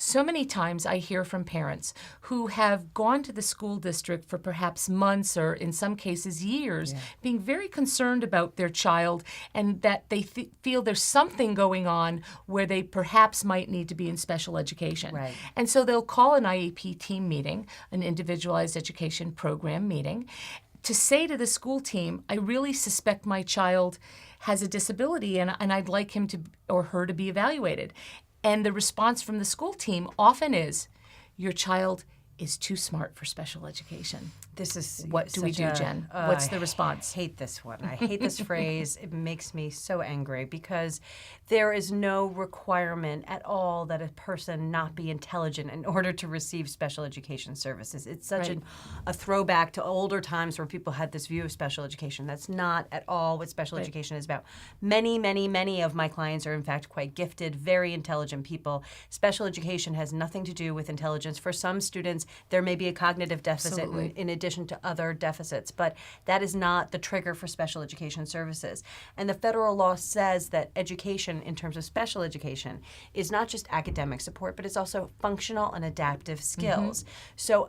so many times I hear from parents who have gone to the school district for perhaps months or in some cases years, being very concerned about their child and that they feel there's something going on where they perhaps might need to be in special education. Right. And so they'll call an IEP team meeting, an individualized education program meeting, to say to the school team, I really suspect my child has a disability and I'd like him to or her to be evaluated. And the response from the school team often is, your child is too smart for special education. This is What do we do, Jen? What's the response? I hate this one. I hate this phrase. It makes me so angry because there is no requirement at all that a person not be intelligent in order to receive special education services. It's such a throwback to older times where people had this view of special education. That's not at all what special education is about. Many, many, many of my clients are in fact quite gifted, very intelligent people. Special education has nothing to do with intelligence. For some students, there may be a cognitive deficit in addition to other deficits, but that is not the trigger for special education services. And the federal law says that education in terms of special education is not just academic support, but it's also functional and adaptive skills. So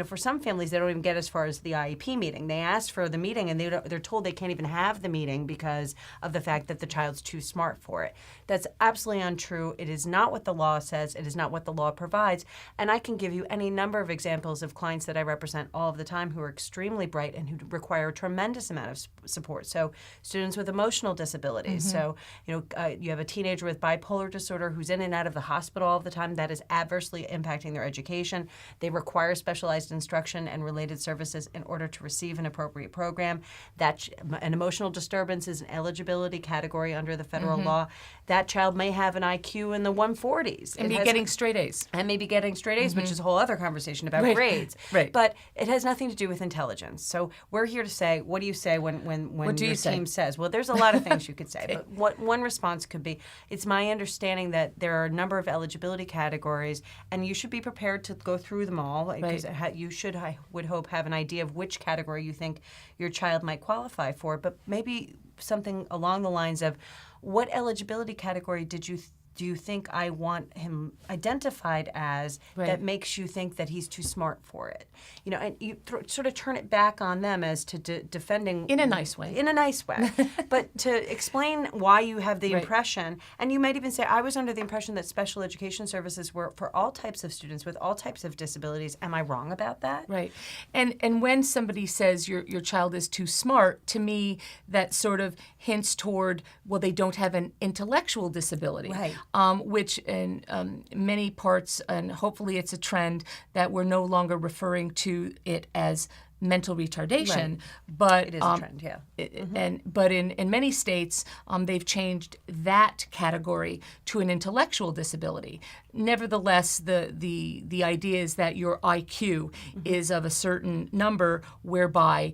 for some families, they don't even get as far as the IEP meeting. They ask for the meeting and they're told they can't even have the meeting because of the fact that the child's too smart for it. That's absolutely untrue. It is not what the law says. It is not what the law provides. And I can give you any number of examples of clients that I represent all of the time who are extremely bright and who require a tremendous amount of support. So students with emotional disabilities. So, you have a teenager with bipolar disorder who's in and out of the hospital all the time. That is adversely impacting their education. They require specialized instruction and related services in order to receive an appropriate program. An emotional disturbance is an eligibility category under the federal law. That child may have an IQ in the 140s. And be getting straight A's. And maybe getting straight A's, which is a whole other conversation about grades. But it has nothing to do with intelligence. So we're here to say, what do you say when your team says? Well, there's a lot of things you could say. But one response could be, it's my understanding that there are a number of eligibility categories, and you should be prepared to go through them all. Because you should, I would hope, have an idea of which category you think your child might qualify for. But maybe something along the lines of, what eligibility category do you think I want him identified as that makes you think that he's too smart for it? And you sort of turn it back on them as to defending... In a nice way. In a nice way. But to explain why you have the impression, and you might even say, I was under the impression that special education services were for all types of students with all types of disabilities. Am I wrong about that? Right. And when somebody says your child is too smart, to me, that sort of hints toward, well, they don't have an intellectual disability. Right. Which in many parts, and hopefully it's a trend, that we're no longer referring to it as mental retardation, but it is a trend, but in many states, they've changed that category to an intellectual disability. Nevertheless, the idea is that your IQ is of a certain number, whereby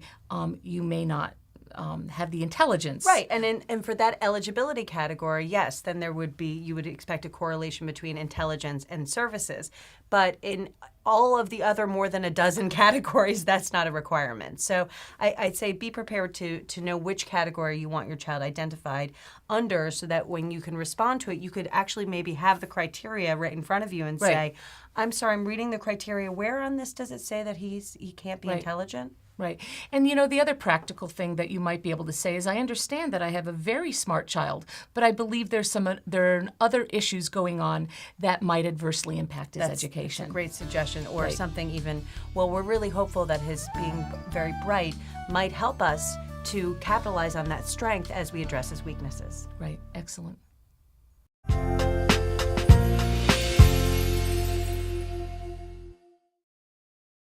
you may not have the intelligence. Right, and for that eligibility category, yes, then you would expect a correlation between intelligence and services. But in all of the other more than a dozen categories, that's not a requirement. So I'd say be prepared to know which category you want your child identified under, so that when you can respond to it, you could actually maybe have the criteria right in front of you and say, I'm sorry, I'm reading the criteria. Where on this does it say that he can't be intelligent? Right. And the other practical thing that you might be able to say is, I understand that I have a very smart child, but I believe there are other issues going on that might adversely impact his education. That's a great suggestion. Or something even, well, we're really hopeful that his being very bright might help us to capitalize on that strength as we address his weaknesses. Right. Excellent.